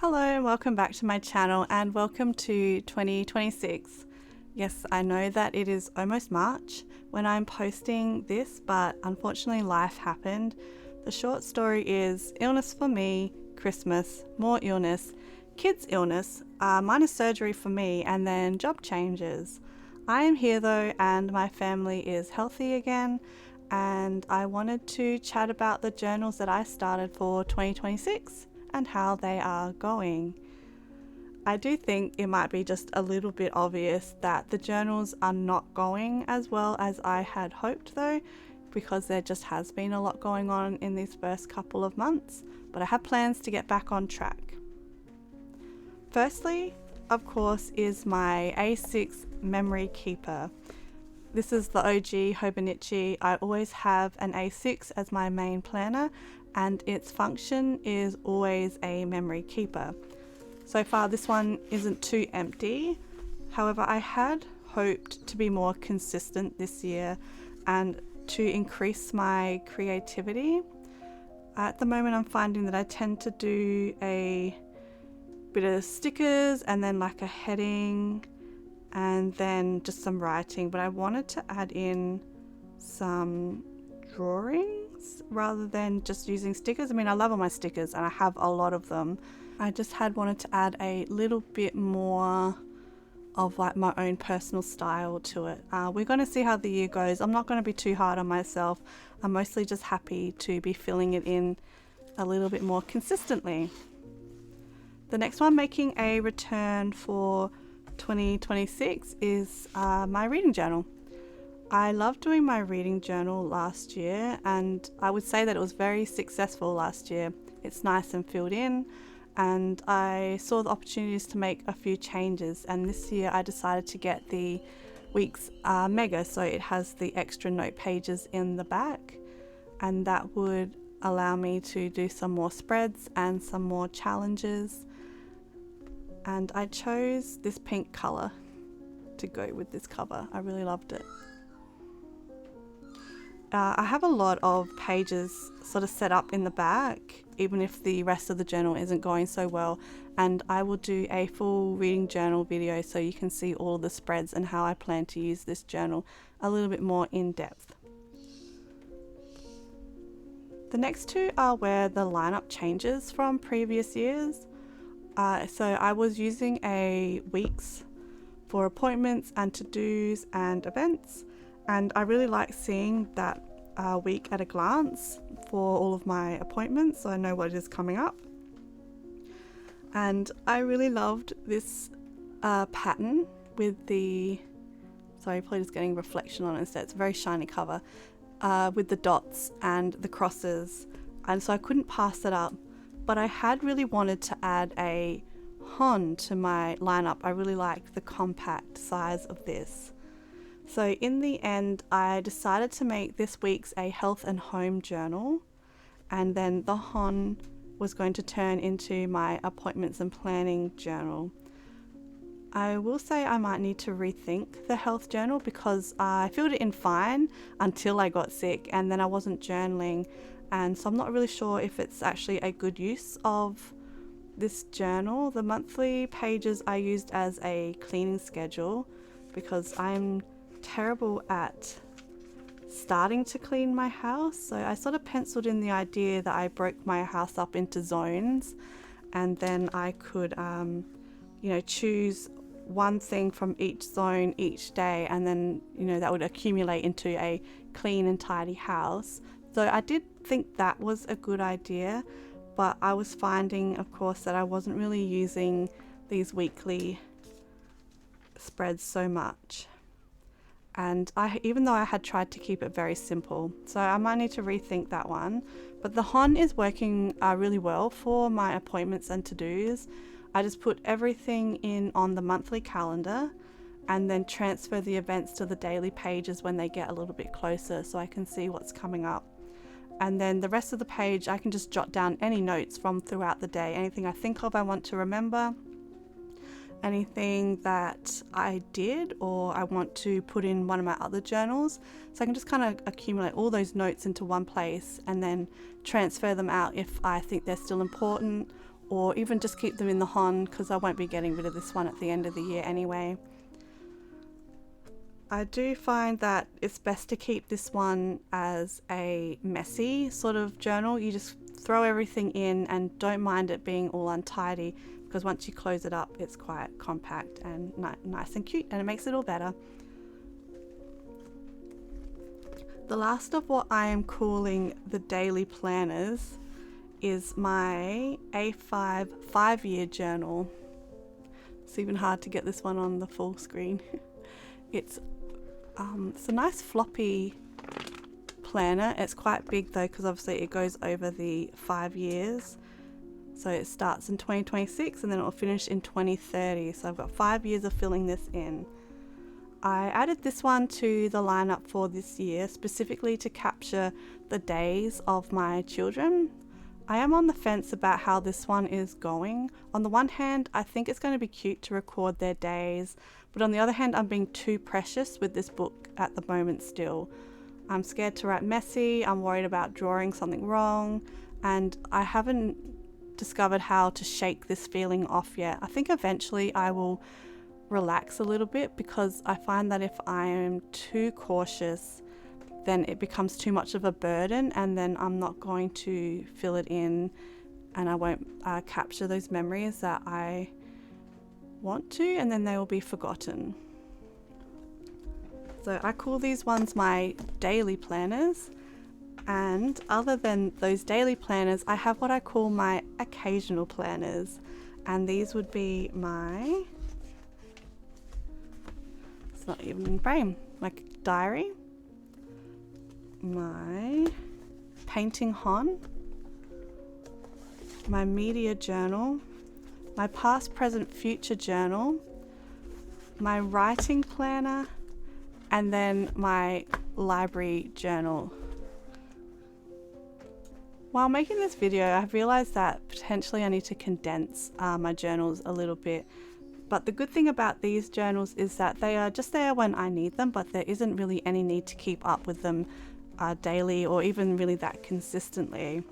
Hello and welcome back to my channel and welcome to 2026. Yes, I know that it is almost March when I'm posting this, but unfortunately life happened. The short story is illness for me, Christmas, more illness, kids illness, minor surgery for me, and then job changes. I am here though and my family is healthy again, and I wanted to chat about the journals that I started for 2026 and how they are going. I do think it might be just a little bit obvious that the journals are not going as well as I had hoped though, because there just has been a lot going on in these first couple of months, but I have plans to get back on track. Firstly, of course, is my A6 memory keeper. This is the OG Hobonichi. I always have an A6 as my main planner, and its function is always a memory keeper. So far this one isn't too empty. However, I had hoped to be more consistent this year and to increase my creativity. At the moment I'm finding that I tend to do a bit of stickers and then like a heading and then just some writing, but I wanted to add in some drawings rather than just using stickers. I mean, I love all my stickers and I have a lot of them. I just had wanted to add a little bit more of like my own personal style to it. We're going to see how the year goes. I'm not going to be too hard on myself. I'm mostly just happy to be filling it in a little bit more consistently. The next one making a return for 2026 is my reading journal. I loved doing my reading journal last year, and I would say that it was very successful last year. It's nice and filled in, and I saw the opportunities to make a few changes, and this year I decided to get the week's mega, so it has the extra note pages in the back, and that would allow me to do some more spreads and some more challenges. And I chose this pink color to go with this cover. I really loved it. I have a lot of pages sort of set up in the back, even if the rest of the journal isn't going so well, and I will do a full reading journal video so you can see all the spreads and how I plan to use this journal a little bit more in depth. The next two are where the lineup changes from previous years. So I was using a weeks for appointments and to-dos and events, and I really like seeing that week at a glance for all of my appointments, so I know what is coming up. And I really loved this pattern with the, sorry, probably just getting reflection on it instead. It's a very shiny cover with the dots and the crosses, and so I couldn't pass it up. But I had really wanted to add a hon to my lineup. I really liked the compact size of this. So in the end, I decided to make this week's a health and home journal, and then the hon was going to turn into my appointments and planning journal. I will say I might need to rethink the health journal because I filled it in fine until I got sick, and then I wasn't journaling, and so I'm not really sure if it's actually a good use of this journal. The monthly pages I used as a cleaning schedule because I'm terrible at starting to clean my house, so I sort of penciled in the idea that I broke my house up into zones, and then I could choose one thing from each zone each day, and then that would accumulate into a clean and tidy house. So I did think that was a good idea, but I was finding, of course, that I wasn't really using these weekly spreads so much. And even though I had tried to keep it very simple, so I might need to rethink that one. But the hon is working really well for my appointments and to-dos. I just put everything in on the monthly calendar and then transfer the events to the daily pages when they get a little bit closer so I can see what's coming up. And then the rest of the page I can just jot down any notes from throughout the day, anything I think of I want to remember, anything that I did or I want to put in one of my other journals. So I can just kind of accumulate all those notes into one place and then transfer them out if I think they're still important, or even just keep them in the Hon because I won't be getting rid of this one at the end of the year anyway. I do find that it's best to keep this one as a messy sort of journal. You just throw everything in and don't mind it being all untidy, because once you close it up it's quite compact and nice and cute, and it makes it all better. The last of what I am calling the daily planners is my A5 5-year journal. It's even hard to get this one on the full screen. It's a nice floppy planner. It's quite big though, because obviously it goes over the 5 years. So it starts in 2026 and then it will finish in 2030. So I've got 5 years of filling this in. I added this one to the lineup for this year specifically to capture the days of my children. I am on the fence about how this one is going. On the one hand, I think it's going to be cute to record their days, but on the other hand, I'm being too precious with this book at the moment still. I'm scared to write messy, I'm worried about drawing something wrong, and I haven't discovered how to shake this feeling off yet. I think eventually I will relax a little bit, because I find that if I am too cautious, then it becomes too much of a burden, and then I'm not going to fill it in, and I won't capture those memories that I want to, and then they will be forgotten. So I call these ones my daily planners, and other than those daily planners, I have what I call my occasional planners, and these would be my, it's not even in frame, my diary, my painting Hon, my media journal, my past, present, future journal, my writing planner, and then my library journal. While making this video, I've realized that potentially I need to condense my journals a little bit. But the good thing about these journals is that they are just there when I need them, but there isn't really any need to keep up with them daily or even really that consistently.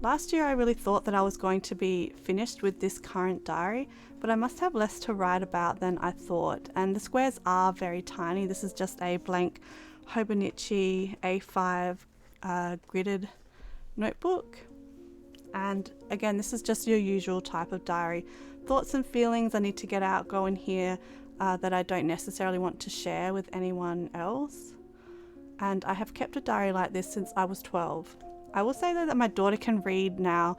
Last year I really thought that I was going to be finished with this current diary, but I must have less to write about than I thought, and the squares are very tiny. This is just a blank Hobonichi A6 gridded notebook, and again, this is just your usual type of diary. Thoughts and feelings I need to get out go in here that I don't necessarily want to share with anyone else, and I have kept a diary like this since I was 12. I will say though that my daughter can read now,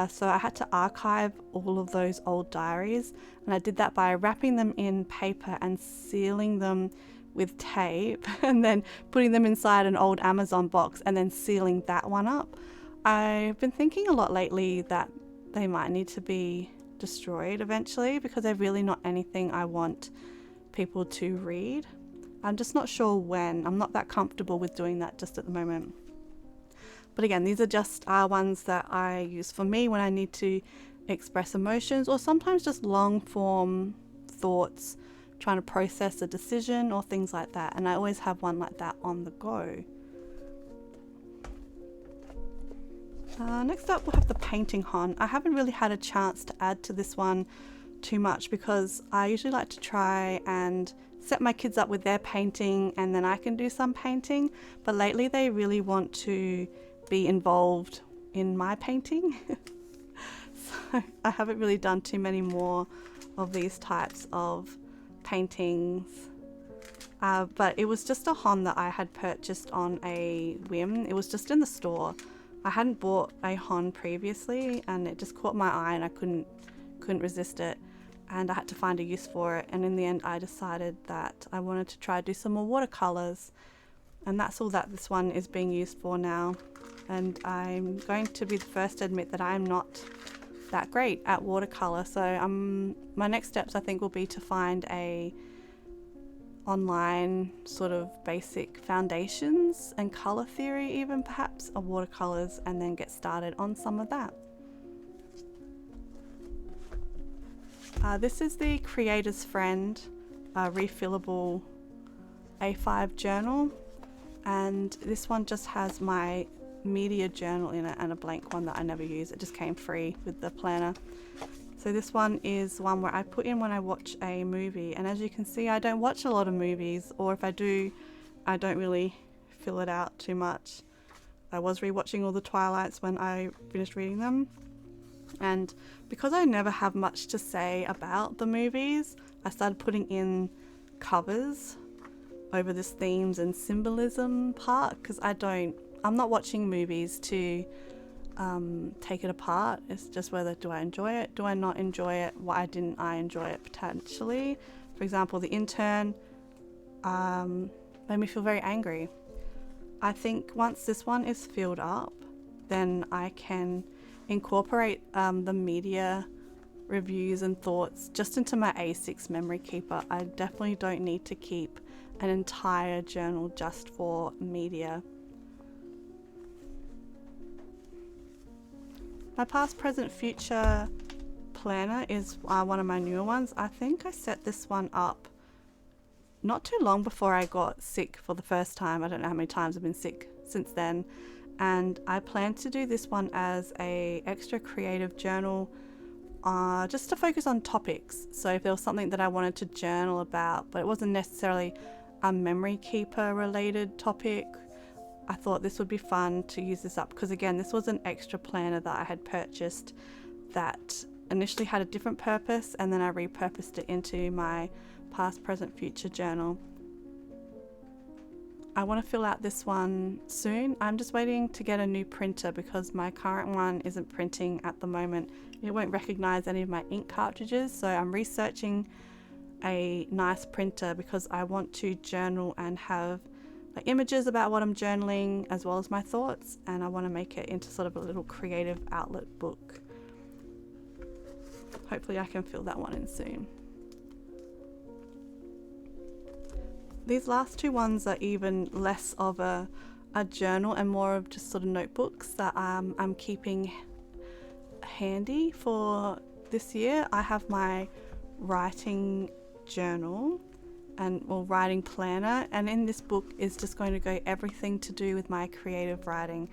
so I had to archive all of those old diaries, and I did that by wrapping them in paper and sealing them with tape and then putting them inside an old Amazon box and then sealing that one up. I've been thinking a lot lately that they might need to be destroyed eventually, because they're really not anything I want people to read. I'm just not sure when. I'm not that comfortable with doing that just at the moment. But again, these are just ones that I use for me when I need to express emotions, or sometimes just long form thoughts, trying to process a decision or things like that. And I always have one like that on the go. Next up we'll have the painting Hon. I haven't really had a chance to add to this one too much, because I usually like to try and set my kids up with their painting and then I can do some painting, but lately they really want to be involved in my painting. So I haven't really done too many more of these types of paintings, but it was just a Hon that I had purchased on a whim. It was just in the store. I hadn't bought a Hon previously and it just caught my eye and I couldn't resist it, and I had to find a use for it, and in the end I decided that I wanted to try do some more watercolors, and that's all that this one is being used for now. And I'm going to be the first to admit that I'm not that great at watercolor, so my next steps I think will be to find a online sort of basic foundations and color theory, even perhaps, of watercolors, and then get started on some of that. This is the Creator's Friend refillable A5 journal, and this one just has my media journal in it and a blank one that I never use. It just came free with the planner. So this one is one where I put in when I watch a movie, and as you can see, I don't watch a lot of movies, or if I do, I don't really fill it out too much. I was rewatching all the Twilights when I finished reading them, and because I never have much to say about the movies, I started putting in covers over this themes and symbolism part, because I'm not watching movies to take it apart. It's just whether do I enjoy it, do I not enjoy it, why didn't I enjoy it potentially. For example, The Intern made me feel very angry. I think once this one is filled up, then I can incorporate the media reviews and thoughts just into my A6 memory keeper. I definitely don't need to keep an entire journal just for media. My past, present, future planner is one of my newer ones. I think I set this one up not too long before I got sick for the first time. I don't know how many times I've been sick since then. And I plan to do this one as a extra creative journal, just to focus on topics. So if there was something that I wanted to journal about, but it wasn't necessarily a memory keeper related topic, I thought this would be fun to use this up, because again, this was an extra planner that I had purchased that initially had a different purpose, and then I repurposed it into my past, present, future journal. I want to fill out this one soon. I'm just waiting to get a new printer because my current one isn't printing at the moment. It won't recognize any of my ink cartridges, so I'm researching a nice printer because I want to journal and have like images about what I'm journaling as well as my thoughts, and I want to make it into sort of a little creative outlet book. Hopefully I can fill that one in soon. These last two ones are even less of a journal and more of just sort of notebooks that I'm keeping handy for this year. I have my writing journal and writing planner, and in this book is just going to go everything to do with my creative writing.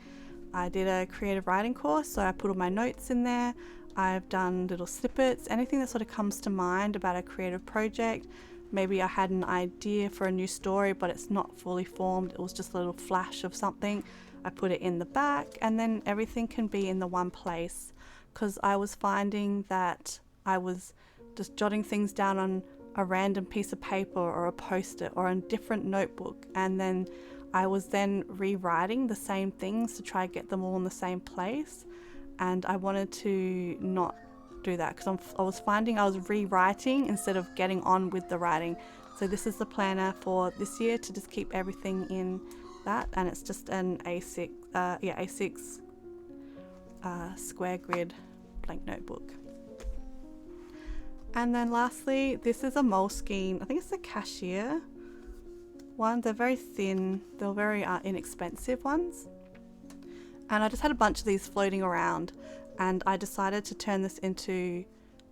I did a creative writing course, so I put all my notes in there. I've done little snippets, anything that sort of comes to mind about a creative project. Maybe I had an idea for a new story, but it's not fully formed. It was just a little flash of something. I put it in the back, and then everything can be in the one place, because I was finding that I was just jotting things down on a random piece of paper or a post-it or a different notebook, and then I was then rewriting the same things to try to get them all in the same place, and I wanted to not do that because I was finding I was rewriting instead of getting on with the writing. So this is the planner for this year, to just keep everything in that, and it's just an A6 square grid blank notebook. And then lastly, this is a Moleskine, I think it's the Cashier one. They're very thin, they're very inexpensive ones, and I just had a bunch of these floating around, and I decided to turn this into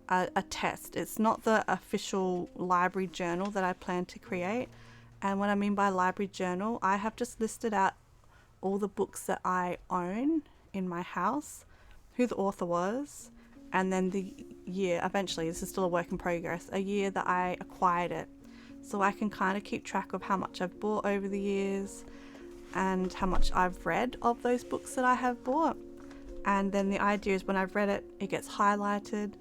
a test. It's not the official library journal that I plan to create, and what I mean by library journal, I have just listed out all the books that I own in my house, who the author was, and then the year. Eventually, this is still a work in progress, a year that I acquired it, so I can kind of keep track of how much I've bought over the years and how much I've read of those books that I have bought. And then the idea is when I've read it, it gets highlighted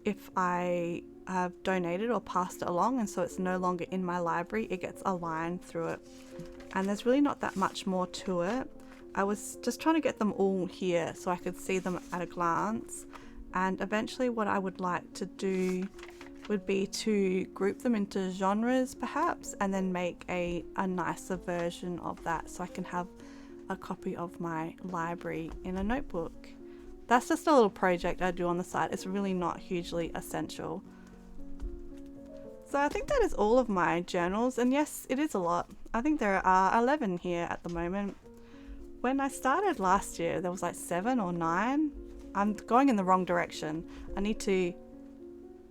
if I have donated or passed it along, and so it's no longer in my library, it gets a line through it. And there's really not that much more to it. I was just trying to get them all here so I could see them at a glance. And eventually what I would like to do would be to group them into genres perhaps, and then make a nicer version of that so I can have a copy of my library in a notebook. That's just a little project I do on the side. It's really not hugely essential. So I think that is all of my journals, and yes, it is a lot. I think there are 11 here at the moment. When I started last year, there was like 7 or 9. I'm going in the wrong direction. I need to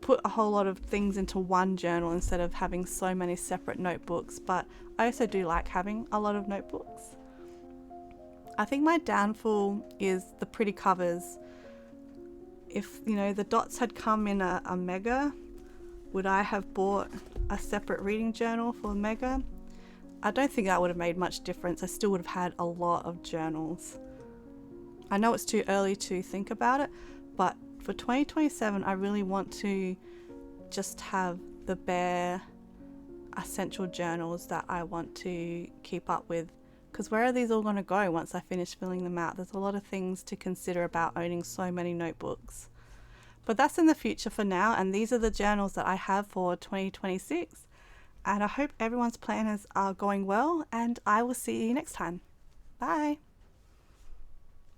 put a whole lot of things into one journal instead of having so many separate notebooks, but I also do like having a lot of notebooks. I think my downfall is the pretty covers. If, you know, the dots had come in a mega, would I have bought a separate reading journal for mega? I don't think that would have made much difference. I still would have had a lot of journals. I know it's too early to think about it, but for 2027, I really want to just have the bare essential journals that I want to keep up with. Because where are these all going to go once I finish filling them out? There's a lot of things to consider about owning so many notebooks. But that's in the future for now, and these are the journals that I have for 2026. And I hope everyone's planners are going well, and I will see you next time. Bye!